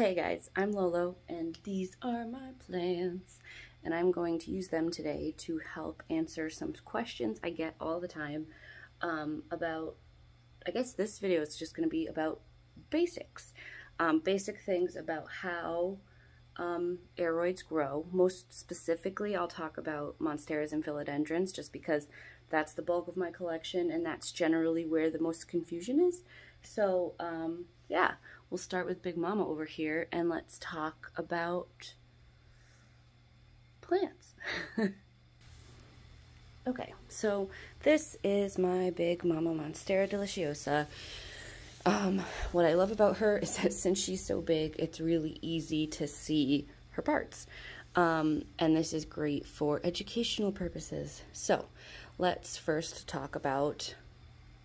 Hey guys, I'm Lolo and these are my plants, and I'm going to use them today to help answer some questions I get all the time about, I guess this video is just going to be about basics. Basic things about how aroids grow. Most specifically, I'll talk about Monsteras and Philodendrons just because that's the bulk of my collection and that's generally where the most confusion is. So yeah, we'll start with Big Mama over here and let's talk about plants. Okay, so this is my Big Mama Monstera deliciosa. What I love about her is that since she's so big, it's really easy to see her parts. And this is great for educational purposes. So let's first talk about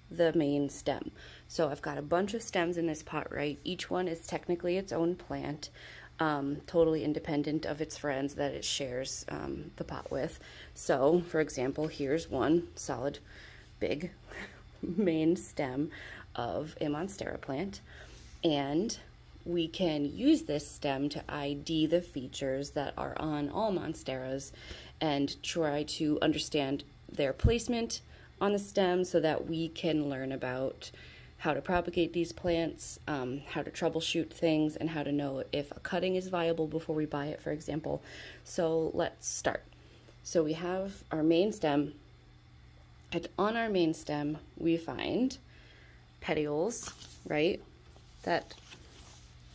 the main stem. So I've got a bunch of stems in this pot, right? Each one is technically its own plant, totally independent of its friends that it shares the pot with. So for example, here's one solid big main stem of a Monstera plant, and we can use this stem to ID the features that are on all Monsteras and try to understand their placement on the stem so that we can learn about how to propagate these plants, how to troubleshoot things, and how to know if a cutting is viable before we buy it, for example. So let's start. So we have our main stem, and on our main stem we find petioles, right? That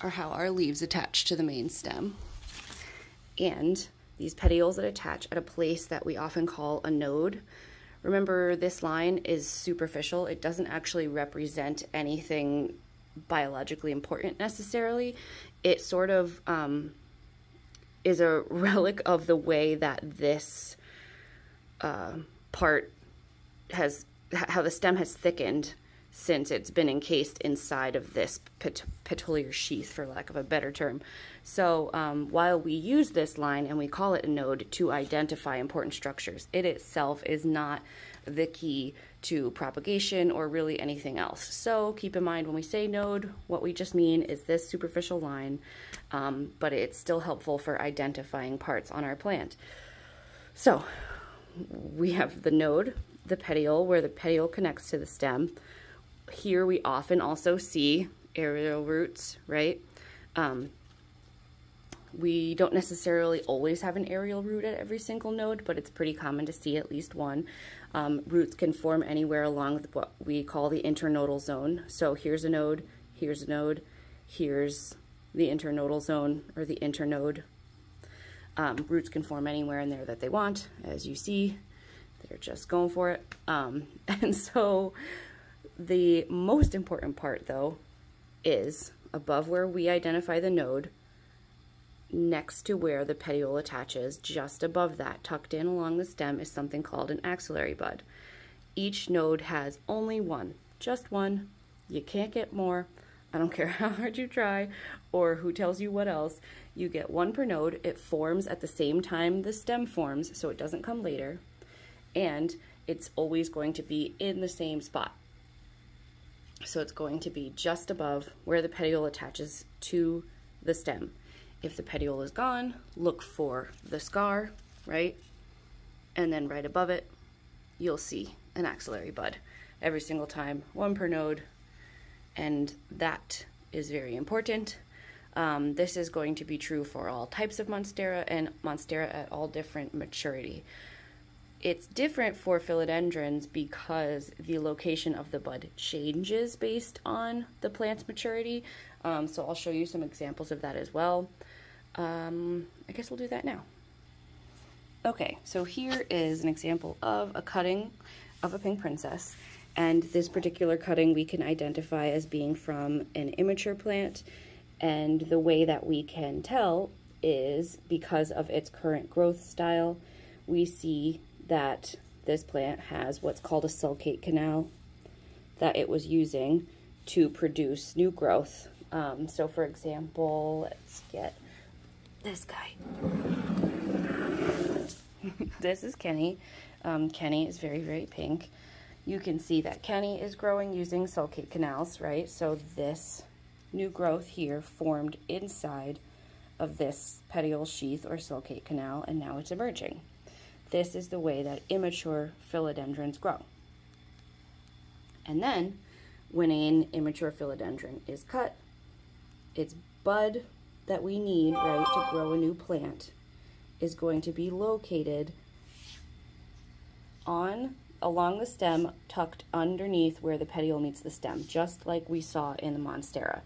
are how our leaves attach to the main stem. And these petioles that attach at a place that we often call a node. Remember, this line is superficial. It doesn't actually represent anything biologically important necessarily. It sort of is a relic of the way that this part has, how the stem has thickened since it's been encased inside of this petiolar sheath, for lack of a better term. So while we use this line and we call it a node to identify important structures, it itself is not the key to propagation or really anything else. So keep in mind when we say node, what we just mean is this superficial line, but it's still helpful for identifying parts on our plant. So we have the node, the petiole, where the petiole connects to the stem. Here we often also see aerial roots, right? We don't necessarily always have an aerial root at every single node, but it's pretty common to see at least one. Roots can form anywhere along what we call the internodal zone. So here's a node, here's a node, here's the internodal zone, or the internode. Roots can form anywhere in there that they want. As you see, they're just going for it. And so the most important part, though, is above where we identify the node, next to where the petiole attaches, just above that, tucked in along the stem, is something called an axillary bud. Each node has only one, just one. You can't get more. I don't care how hard you try or who tells you what else. You get one per node. It forms at the same time the stem forms, so it doesn't come later. And it's always going to be in the same spot. So it's going to be just above where the petiole attaches to the stem. If the petiole is gone, look for the scar, right? And then right above it, you'll see an axillary bud. Every single time, one per node, and that is very important. This is going to be true for all types of Monstera and Monstera at all different maturity. It's different for Philodendrons because the location of the bud changes based on the plant's maturity. So I'll show you some examples of that as well. I guess we'll do that now. Okay, so here is an example of a cutting of a pink princess. And this particular cutting we can identify as being from an immature plant. And the way that we can tell is because of its current growth style. We see that this plant has what's called a sulcate canal that it was using to produce new growth. So for example, let's get this guy. This is Kenny. Kenny is very, very pink. You can see that Kenny is growing using sulcate canals, right? So this new growth here formed inside of this petiole sheath or sulcate canal, and now it's emerging. This is the way that immature philodendrons grow. And then, when an immature philodendron is cut, its bud that we need, right, to grow a new plant is going to be located along the stem, tucked underneath where the petiole meets the stem, just like we saw in the Monstera.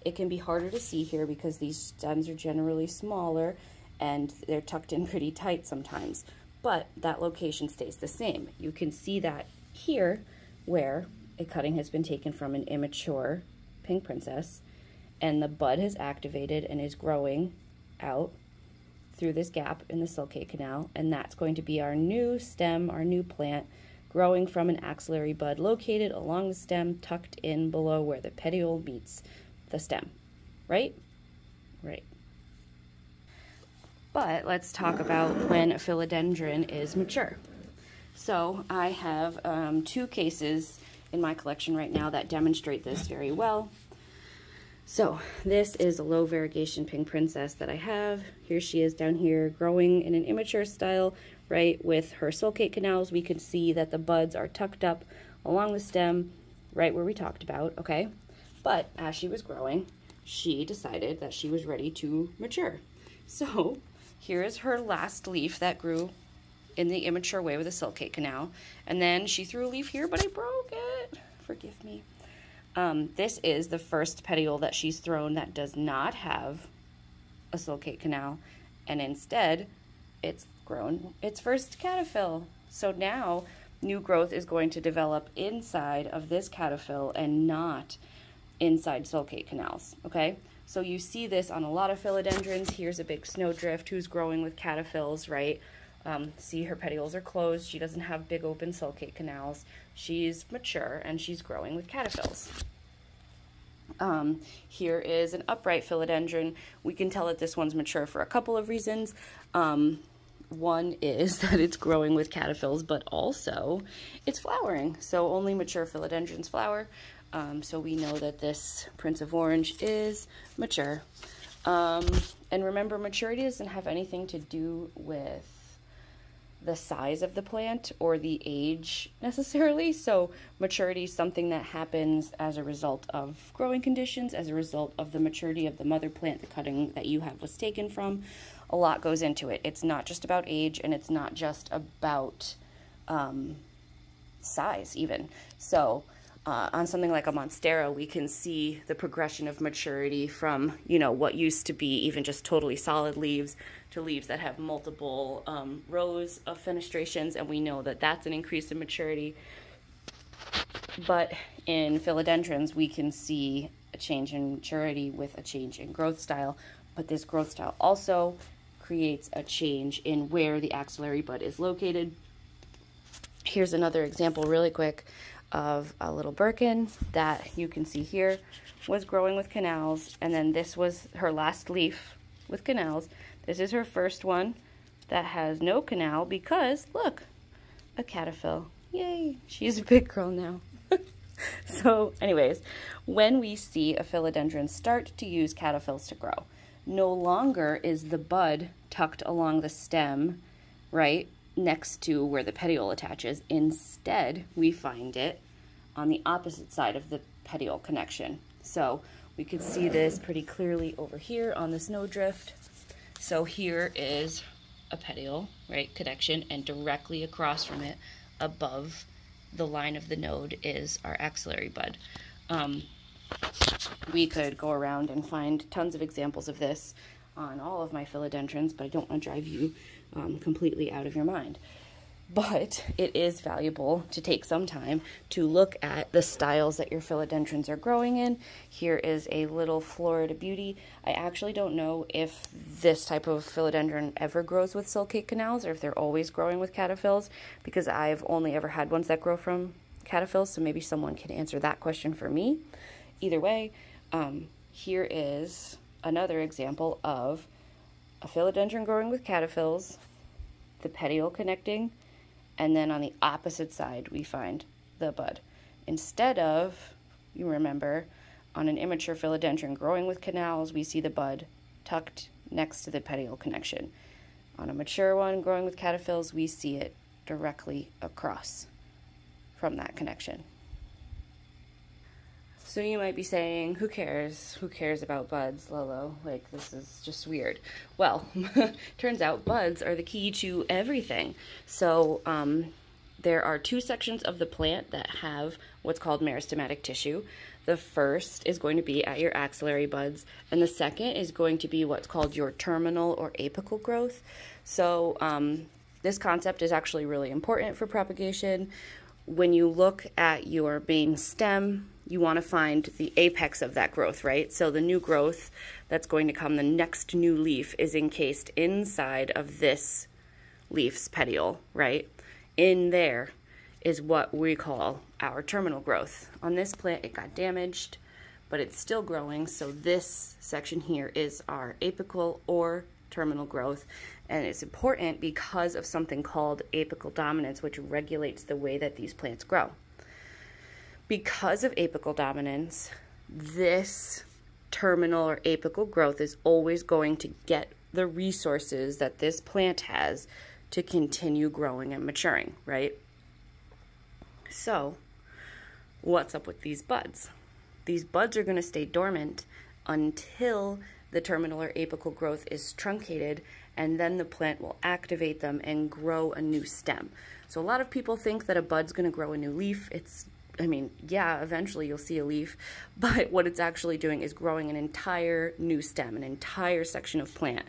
It can be harder to see here because these stems are generally smaller and they're tucked in pretty tight sometimes, but that location stays the same. You can see that here where a cutting has been taken from an immature pink princess and the bud has activated and is growing out through this gap in the sulcate canal, and that's going to be our new stem, our new plant, growing from an axillary bud located along the stem, tucked in below where the petiole meets the stem, right? Right. But let's talk about when a philodendron is mature. So I have 2 cases in my collection right now that demonstrate this very well. So this is a low variegation pink princess that I have. Here she is down here growing in an immature style, right, with her sulcate canals. We can see that the buds are tucked up along the stem, right where we talked about, okay? But as she was growing, she decided that she was ready to mature. So here is her last leaf that grew in the immature way with a sulcate canal. And then she threw a leaf here, but I broke it. Forgive me. This is the first petiole that she's thrown that does not have a sulcate canal, and instead it's grown its first cataphyll. So now new growth is going to develop inside of this cataphyll and not inside sulcate canals, okay? So you see this on a lot of philodendrons. Here's a big snowdrift who's growing with cataphyls, right? See, her petioles are closed. She doesn't have big open sulcate canals. She's mature and she's growing with cataphyls. Here is an upright philodendron. We can tell that this one's mature for a couple of reasons. One is that it's growing with cataphyls, but also it's flowering. So only mature philodendrons flower. So we know that this Prince of Orange is mature. And remember, maturity doesn't have anything to do with the size of the plant or the age necessarily. So maturity is something that happens as a result of growing conditions, as a result of the maturity of the mother plant the cutting that you have was taken from. A lot goes into it. It's not just about age, and it's not just about size even. So on something like a Monstera, we can see the progression of maturity from, you know, what used to be even just totally solid leaves to leaves that have multiple rows of fenestrations, and we know that that's an increase in maturity. But in philodendrons, we can see a change in maturity with a change in growth style, but this growth style also creates a change in where the axillary bud is located. Here's another example really quick of a little Birkin that you can see here was growing with canals, and then this was her last leaf with canals. This is her first one that has no canal because, look, a cataphyll. Yay, she's a big girl now. So anyways, when we see a philodendron start to use cataphyls to grow, no longer is the bud tucked along the stem, right, next to where the petiole attaches. Instead, we find it on the opposite side of the petiole connection. So we could see this pretty clearly over here on the snowdrift. So here is a petiole, right, connection, and directly across from it, above the line of the node, is our axillary bud. We could go around and find tons of examples of this on all of my philodendrons, but I don't want to drive you completely out of your mind. But it is valuable to take some time to look at the styles that your philodendrons are growing in. Here is a little Florida Beauty. I actually don't know if this type of philodendron ever grows with sulcate canals or if they're always growing with cataphyls, because I've only ever had ones that grow from cataphyls, so maybe someone can answer that question for me. Either way, here is another example of a philodendron growing with cataphyls, the petiole connecting, and then on the opposite side we find the bud. Instead of, you remember, On an immature philodendron growing with canals, we see the bud tucked next to the petiole connection. On a mature one growing with caterpillars, we see it directly across from that connection. So you might be saying, who cares? Who cares about buds, Lolo? Like, this is just weird. Well, turns out buds are the key to everything. So there are two sections of the plant that have what's called meristematic tissue. The first is going to be at your axillary buds, and the second is going to be what's called your terminal or apical growth. So this concept is actually really important for propagation. When you look at your main stem, you want to find the apex of that growth, right? So the new growth that's going to come, the next new leaf, is encased inside of this leaf's petiole, right? In there is what we call our terminal growth. On this plant, it got damaged, but it's still growing, so this section here is our apical or terminal growth, and it's important because of something called apical dominance, which regulates the way that these plants grow. Because of apical dominance, this terminal or apical growth is always going to get the resources that this plant has to continue growing and maturing, right? So, what's up with these buds? These buds are going to stay dormant until the terminal or apical growth is truncated, and then the plant will activate them and grow a new stem. So a lot of people think that a bud's going to grow a new leaf. Yeah, eventually you'll see a leaf, but what it's actually doing is growing an entire new stem, an entire section of plant.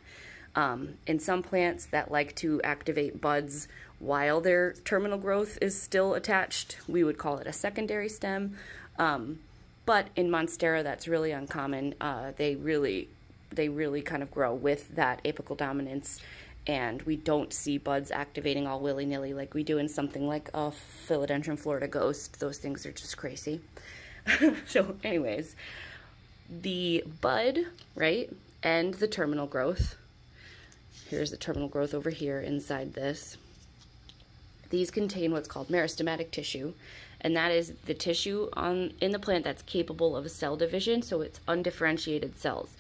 In some plants that like to activate buds while their terminal growth is still attached, we would call it a secondary stem. But in Monstera, that's really uncommon. They really kind of grow with that apical dominance, and we don't see buds activating all willy-nilly like we do in something like a Philodendron Florida Ghost. Those things are just crazy. So anyways, the bud, right, and the terminal growth. Here's the terminal growth over here inside this. These contain what's called meristematic tissue, and that is the tissue in the plant that's capable of cell division, so it's undifferentiated cells.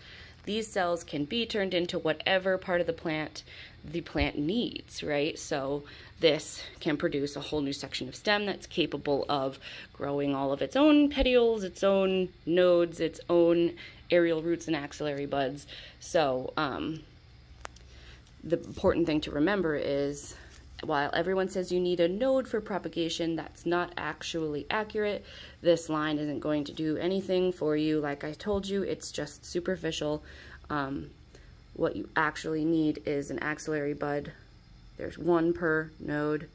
These cells can be turned into whatever part of the plant needs, right? So this can produce a whole new section of stem that's capable of growing all of its own petioles, its own nodes, its own aerial roots and axillary buds. So the important thing to remember is, while everyone says you need a node for propagation, that's not actually accurate. This line isn't going to do anything for you. Like I told you, it's just superficial. What you actually need is an axillary bud. There's one per node,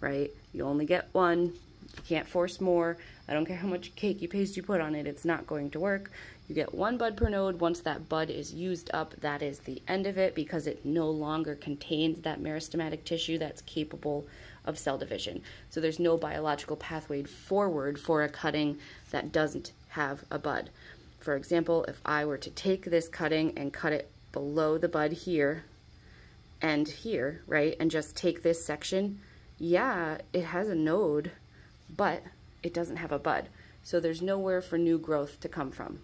right? You only get one. You can't force more. I don't care how much cakey paste you put on it, it's not going to work. You get one bud per node. Once that bud is used up, that is the end of it, because it no longer contains that meristematic tissue that's capable of cell division. So there's no biological pathway forward for a cutting that doesn't have a bud. For example, if I were to take this cutting and cut it below the bud here and here, right, and just take this section, yeah, it has a node, but it doesn't have a bud. So there's nowhere for new growth to come from.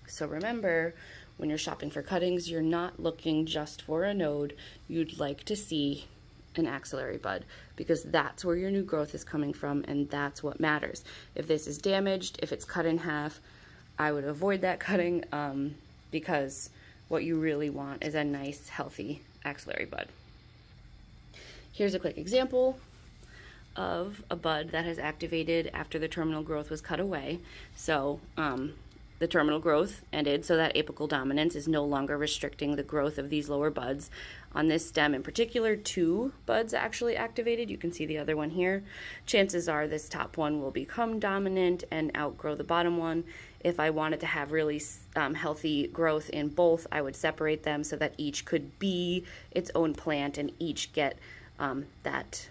So remember, when you're shopping for cuttings, you're not looking just for a node. You'd like to see an axillary bud, because that's where your new growth is coming from, and that's what matters. If this is damaged, if it's cut in half, I would avoid that cutting, because what you really want is a nice, healthy axillary bud. Here's a quick example of a bud that has activated after the terminal growth was cut away. So the terminal growth ended, so that apical dominance is no longer restricting the growth of these lower buds. On this stem in particular, 2 buds actually activated. You can see the other one here. Chances are this top one will become dominant and outgrow the bottom one. If I wanted to have really healthy growth in both, I would separate them so that each could be its own plant and each get that,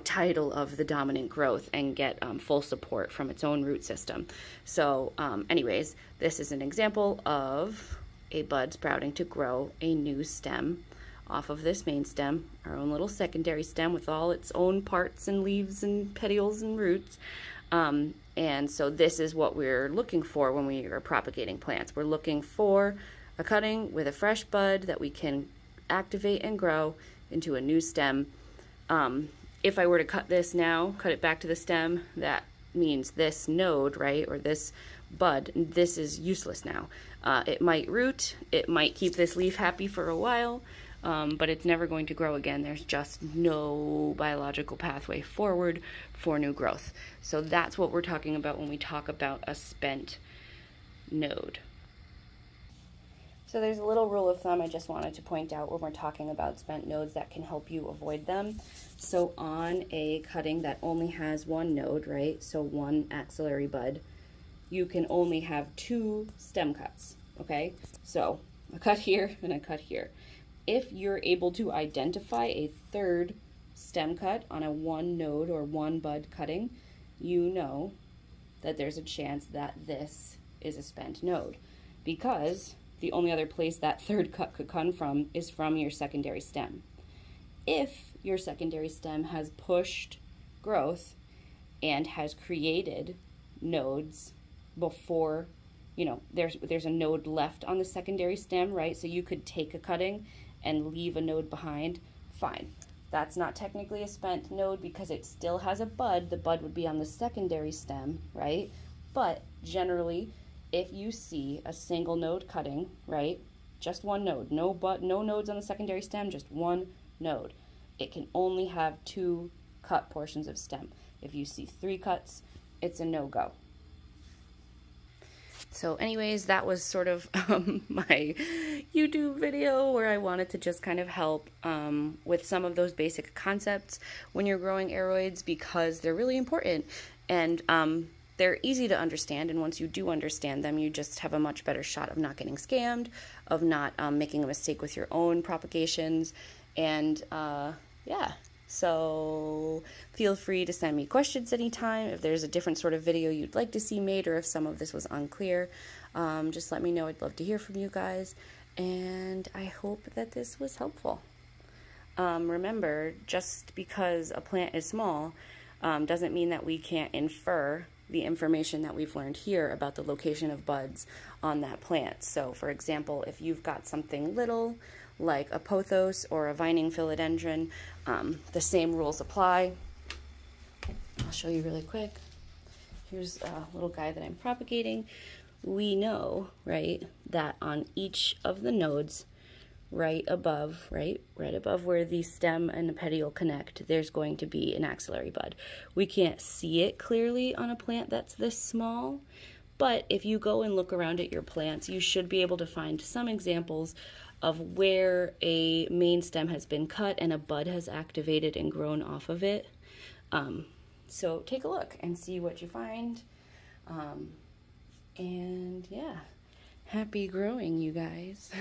title of the dominant growth and get full support from its own root system. So anyways, this is an example of a bud sprouting to grow a new stem off of this main stem, our own little secondary stem with all its own parts and leaves and petioles and roots. And so this is what we're looking for when we are propagating plants. We're looking for a cutting with a fresh bud that we can activate and grow into a new stem. If I were to cut this now, cut it back to the stem, that means this node, right, or this bud, this is useless now. It might root, it might keep this leaf happy for a while, but it's never going to grow again. There's just no biological pathway forward for new growth. So that's what we're talking about when we talk about a spent node. So there's a little rule of thumb I just wanted to point out when we're talking about spent nodes that can help you avoid them. So on a cutting that only has one node, right, so one axillary bud, you can only have 2 stem cuts, okay? So a cut here and a cut here. If you're able to identify a 3rd stem cut on a 1 node or 1 bud cutting, you know that there's a chance that this is a spent node, because the only other place that 3rd cut could come from is from your secondary stem. If your secondary stem has pushed growth and has created nodes before, you know, there's a node left on the secondary stem, right? So you could take a cutting and leave a node behind, fine. That's not technically a spent node because it still has a bud. The bud would be on the secondary stem, right? But generally, if you see a single node cutting, right, just 1 node, no nodes on the secondary stem, just 1 node, it can only have 2 cut portions of stem. If you see 3 cuts, it's a no-go. So anyways, that was sort of my YouTube video where I wanted to just kind of help with some of those basic concepts when you're growing aroids, because they're really important, and they're easy to understand, and once you do understand them, you just have a much better shot of not getting scammed, of not making a mistake with your own propagations, and yeah. So feel free to send me questions anytime. If there's a different sort of video you'd like to see made, or if some of this was unclear, just let me know. I'd love to hear from you guys, and I hope that this was helpful. Remember, just because a plant is small doesn't mean that we can't infer the information that we've learned here about the location of buds on that plant. So for example, if you've got something little like a pothos or a vining philodendron, the same rules apply. I'll show you really quick. Here's a little guy that I'm propagating. We know, right, that on each of the nodes right above where the stem and the petiole connect, there's going to be an axillary bud. We can't see it clearly on a plant that's this small, but if you go and look around at your plants, you should be able to find some examples of where a main stem has been cut and a bud has activated and grown off of it. So take a look and see what you find. And yeah, happy growing, you guys.